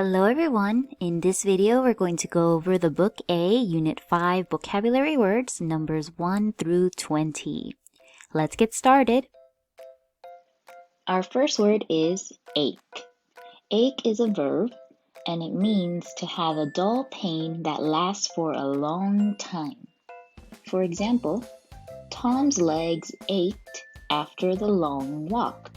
Hello everyone! In this video, we're going to go over the Book A, Unit 5 Vocabulary Words, numbers 1 through 20. Let's get started. Our first word is ache. Ache is a verb, and it means to have a dull pain that lasts for a long time. For example, Tom's legs ached after the long walk.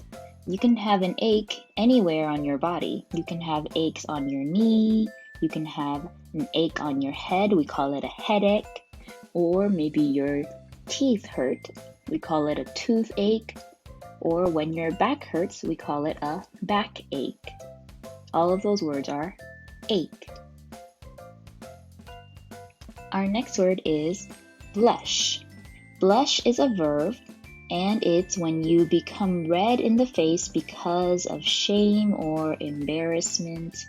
You can have an ache anywhere on your body. You can have aches on your knee, you can have an ache on your head, we call it a headache, or maybe your teeth hurt, we call it a toothache, or when your back hurts, we call it a backache. All of those words are ache. Our next word is blush. Blush is a verb, and it's when you become red in the face because of shame or embarrassment.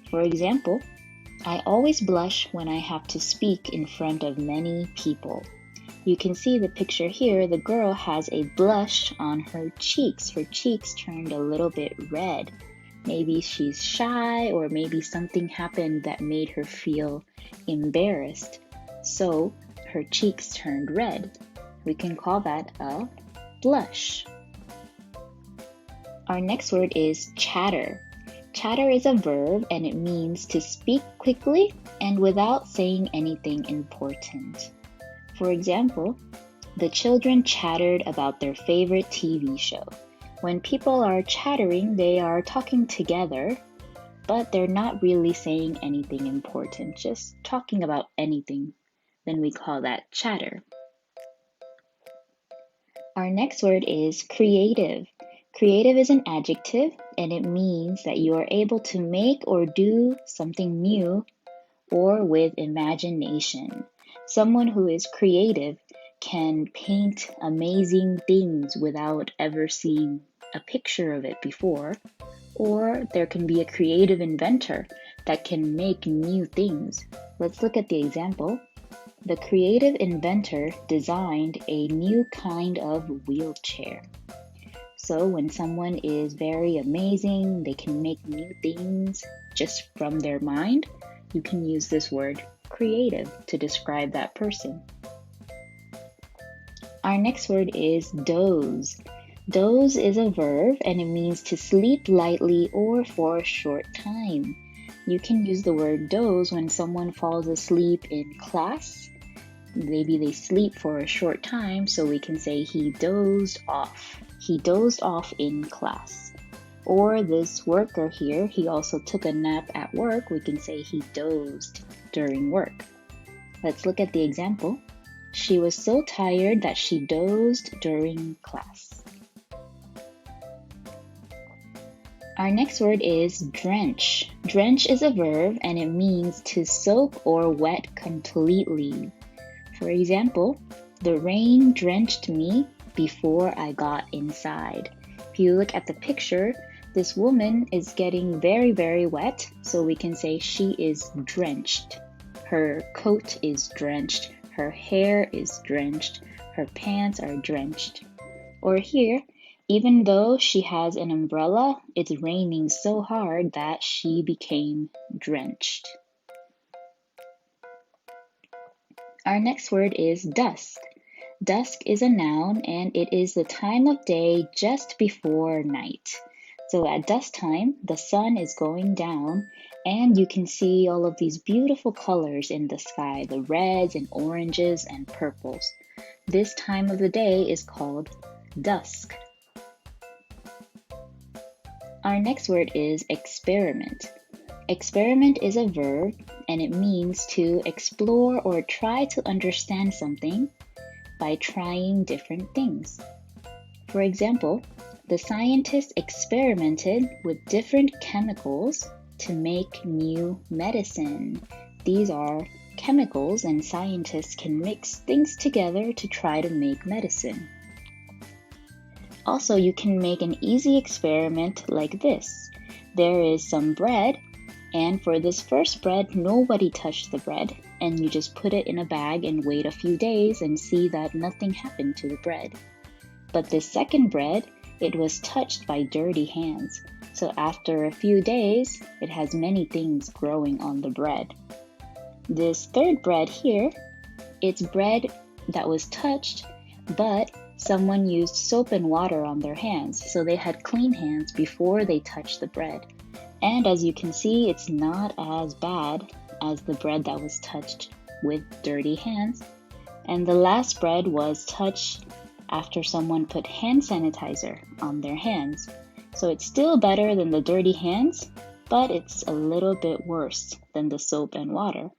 For example, I always blush when I have to speak in front of many people. You can see the picture here. The girl has a blush on her cheeks. Her cheeks turned a little bit red. Maybe she's shy, or maybe something happened that made her feel embarrassed. So her cheeks turned red. We can call that a blush. Our next word is chatter. Chatter is a verb, and it means to speak quickly and without saying anything important. For example, the children chattered about their favorite TV show. When people are chattering, they are talking together, but they're not really saying anything important, just talking about anything. Then we call that chatter. Our next word is creative. Creative is an adjective, and it means that you are able to make or do something new or with imagination. Someone who is creative can paint amazing things without ever seeing a picture of it before, or there can be a creative inventor that can make new things. Let's look at the example. The creative inventor designed a new kind of wheelchair. So when someone is very amazing, they can make new things just from their mind, you can use this word creative to describe that person. Our next word is doze. Doze is a verb, and it means to sleep lightly or for a short time. You can use the word doze when someone falls asleep in class. Maybe they sleep for a short time, so we can say he dozed off. He dozed off in class. Or this worker here, he also took a nap at work. We can say he dozed during work. Let's look at the example. She was so tired that she dozed during class. Our next word is drench. Drench is a verb, and it means to soak or wet completely. For example, the rain drenched me before I got inside. If you look at the picture, this woman is getting very, very wet, so we can say she is drenched. Her coat is drenched, her hair is drenched, her pants are drenched. Or here, even though she has an umbrella, it's raining so hard that she became drenched. Our next word is dusk. Dusk is a noun, and it is the time of day just before night. So at dusk time, the sun is going down, and you can see all of these beautiful colors in the sky, the reds and oranges and purples. This time of the day is called dusk. Our next word is experiment. Experiment is a verb, and it means to explore or try to understand something by trying different things. For example, the scientists experimented with different chemicals to make new medicine. These are chemicals, and scientists can mix things together to try to make medicine. Also, you can make an easy experiment like this. There is some bread, and for this first bread, nobody touched the bread, and you just put it in a bag and wait a few days and see that nothing happened to the bread. But this second bread, it was touched by dirty hands. So after a few days, it has many things growing on the bread. This third bread here, it's bread that was touched, but someone used soap and water on their hands, so they had clean hands before they touched the bread. And as you can see, it's not as bad as the bread that was touched with dirty hands. And the last bread was touched after someone put hand sanitizer on their hands. So it's still better than the dirty hands, but it's a little bit worse than the soap and water.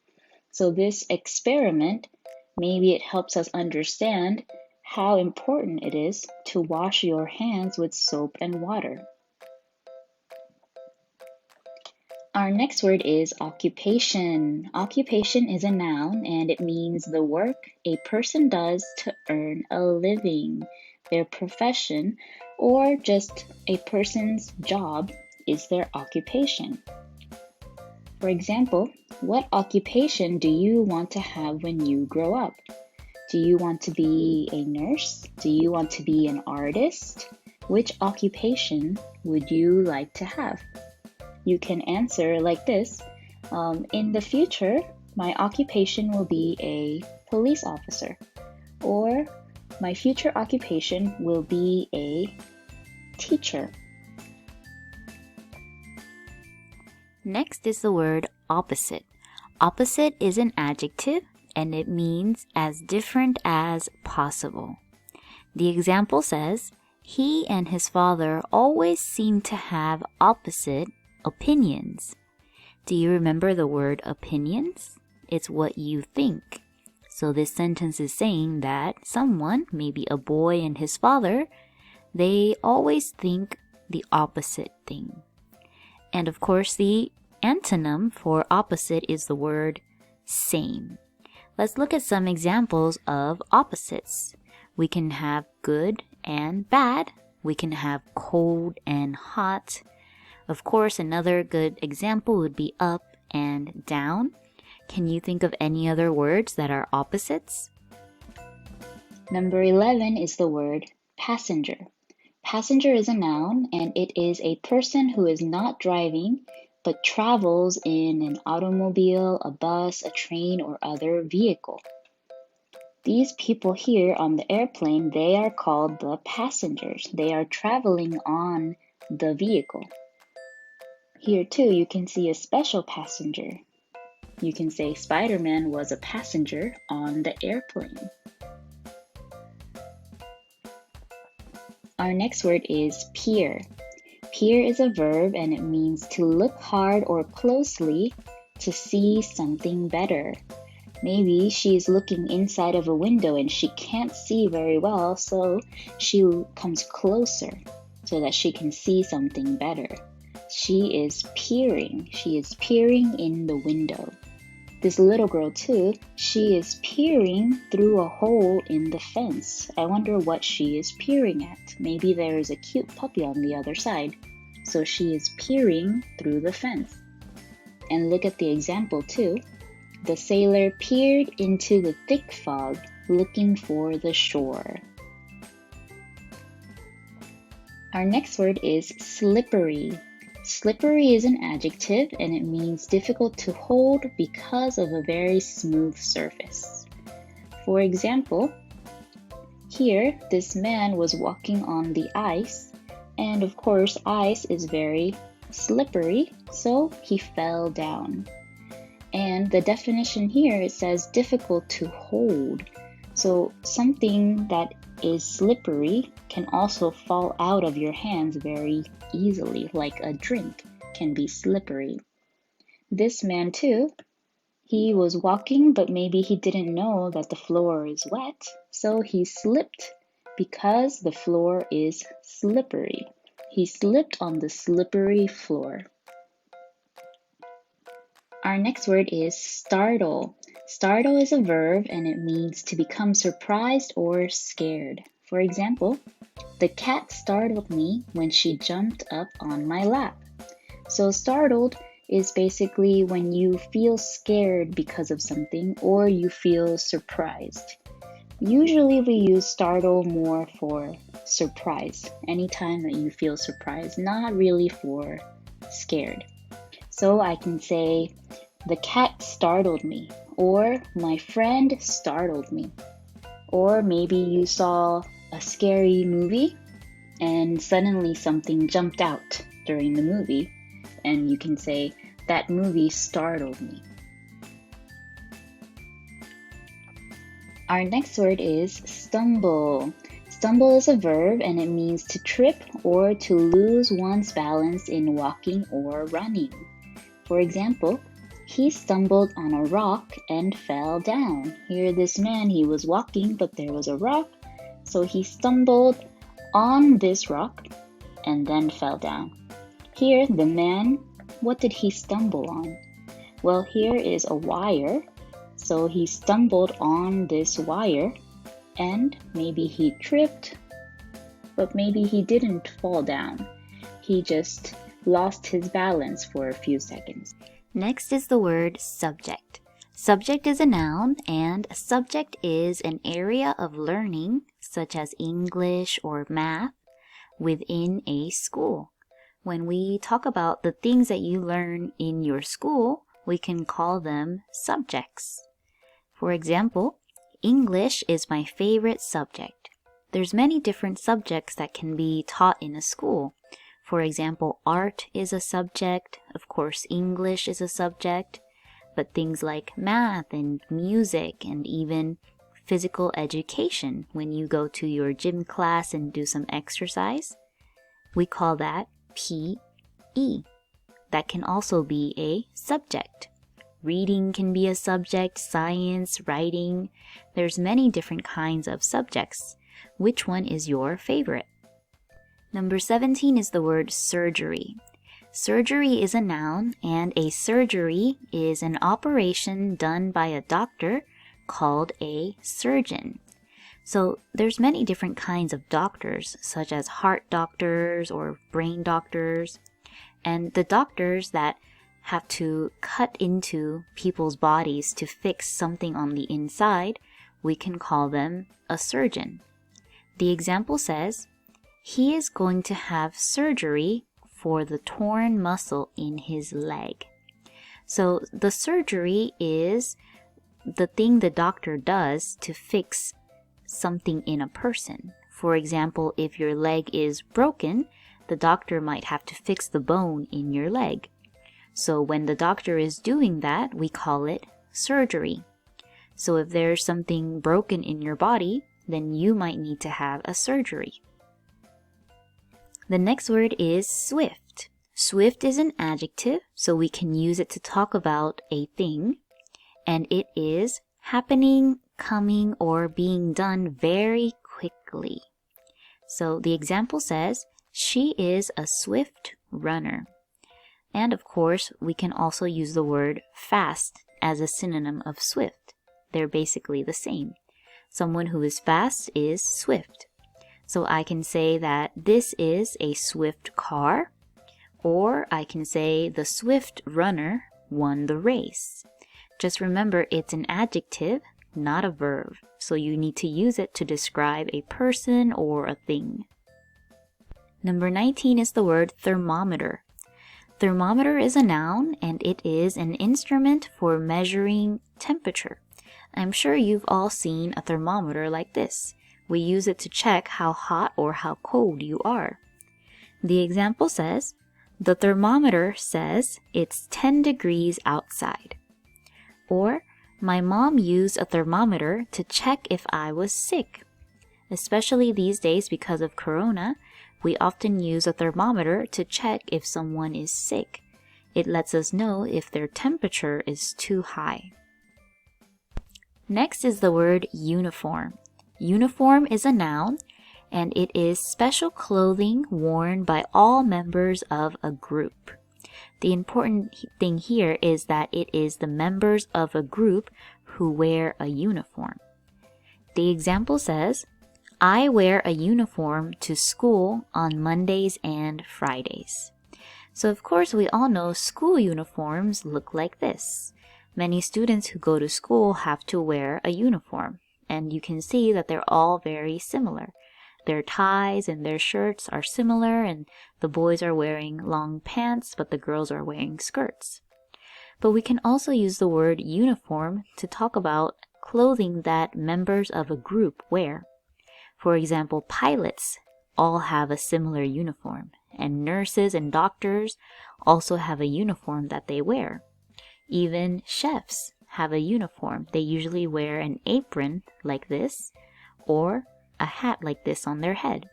So this experiment, maybe it helps us understand how important it is to wash your hands with soap and water. Our next word is occupation. Occupation is a noun and it means the work a person does to earn a living. Their profession or just a person's job is their occupation. For example, what occupation do you want to have when you grow up? Do you want to be a nurse? Do you want to be an artist? Which occupation would you like to have? You can answer like this. In the future, my occupation will be a police officer. Or my future occupation will be a teacher. Next is the word opposite. Opposite is an adjective and it means as different as possible. The example says, he and his father always seem to have opposite opinions. Do you remember the word opinions? It's what you think. So this sentence is saying that someone, maybe a boy and his father, they always think the opposite thing. And of course, the antonym for opposite is the word same. Let's look at some examples of opposites. We can have good and bad. We can have cold and hot. Of course, another good example would be up and down. Can you think of any other words that are opposites? Number 11 is the word passenger. Passenger is a noun and it is a person who is not driving but travels in an automobile, a bus, a train, or other vehicle. These people here on the airplane, they are called the passengers. They are traveling on the vehicle. Here too, you can see a special passenger. You can say Spider-Man was a passenger on the airplane. Our next word is peer. Peer is a verb and it means to look hard or closely to see something better. Maybe she's looking inside of a window and she can't see very well, so she comes closer so that she can see something better. She is peering. She is peering in the window. This little girl too, she is peering through a hole in the fence. I wonder what she is peering at. Maybe there is a cute puppy on the other side. So she is peering through the fence. And look at the example too. The sailor peered into the thick fog, looking for the shore. Our next word is slippery. Slippery is an adjective and it means difficult to hold because of a very smooth surface. For example, here this man was walking on the ice and of course ice is very slippery, so he fell down. And the definition here, it says difficult to hold. So something that is slippery can also fall out of your hands very easily, like a drink can be slippery. This man too, he was walking, but maybe he didn't know that the floor is wet, so he slipped because the floor is slippery. He slipped on the slippery floor. Our next word is startle. Startle is a verb and it means to become surprised or scared. For example, the cat startled me when she jumped up on my lap. So startled is basically when you feel scared because of something or you feel surprised. Usually we use startle more for surprise, anytime that you feel surprised, not really for scared. So I can say, the cat startled me, or my friend startled me. Or maybe you saw a scary movie and suddenly something jumped out during the movie, and you can say, that movie startled me. Our next word is stumble. Stumble is a verb and it means to trip or to lose one's balance in walking or running. For example, he stumbled on a rock and fell down. Here, this man, he was walking, but there was a rock, so he stumbled on this rock and then fell down. Here, the man, what did he stumble on? Well, here is a wire, so he stumbled on this wire and maybe he tripped, but maybe he didn't fall down. He just lost his balance for a few seconds. Next is the word subject. Subject is a noun, and a subject is an area of learning, such as English or math, within a school. When we talk about the things that you learn in your school, we can call them subjects. For example, English is my favorite subject. There's many different subjects that can be taught in a school. For example, art is a subject, of course English is a subject, but things like math and music and even physical education, when you go to your gym class and do some exercise, we call that PE. That can also be a subject. Reading can be a subject, science, writing. There's many different kinds of subjects. Which one is your favorite? Number 17 is the word surgery. Surgery is a noun, and a surgery is an operation done by a doctor called a surgeon. So there's many different kinds of doctors, such as heart doctors or brain doctors. And the doctors that have to cut into people's bodies to fix something on the inside, we can call them a surgeon. The example says, he is going to have surgery for the torn muscle in his leg. So the surgery is the thing the doctor does to fix something in a person. For example, if your leg is broken, the doctor might have to fix the bone in your leg. So when the doctor is doing that, we call it surgery. So if there's something broken in your body, then you might need to have a surgery. The next word is swift. Swift is an adjective, so we can use it to talk about a thing, and it is happening, coming, or being done very quickly. So the example says, she is a swift runner. And of course, we can also use the word fast as a synonym of swift. They're basically the same. Someone who is fast is swift. So I can say that this is a swift car, or I can say the swift runner won the race. Just remember, it's an adjective, not a verb, so you need to use it to describe a person or a thing. Number 19 is the word thermometer. Thermometer is a noun, and it is an instrument for measuring temperature. I'm sure you've all seen a thermometer like this. We use it to check how hot or how cold you are. The example says, the thermometer says it's 10 degrees outside. Or, my mom used a thermometer to check if I was sick. Especially these days because of Corona, we often use a thermometer to check if someone is sick. It lets us know if their temperature is too high. Next is the word uniform. Uniform is a noun, and it is special clothing worn by all members of a group. The important thing here is that it is the members of a group who wear a uniform. The example says, I wear a uniform to school on Mondays and Fridays. So of course we all know school uniforms look like this. Many students who go to school have to wear a uniform. and you can see that they're all very similar. Their ties and their shirts are similar, and the boys are wearing long pants, but the girls are wearing skirts. But we can also use the word uniform to talk about clothing that members of a group wear. For example, pilots all have a similar uniform, and nurses and doctors also have a uniform that they wear. Even chefs have a uniform. They usually wear an apron like this or a hat like this on their head.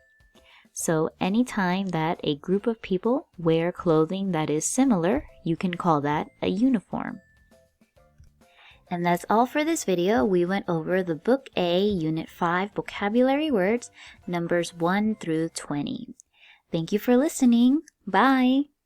So anytime that a group of people wear clothing that is similar, you can call that a uniform. And that's all for this video. We went over the Book A, Unit 5 vocabulary words, numbers 1 through 20. Thank you for listening. Bye!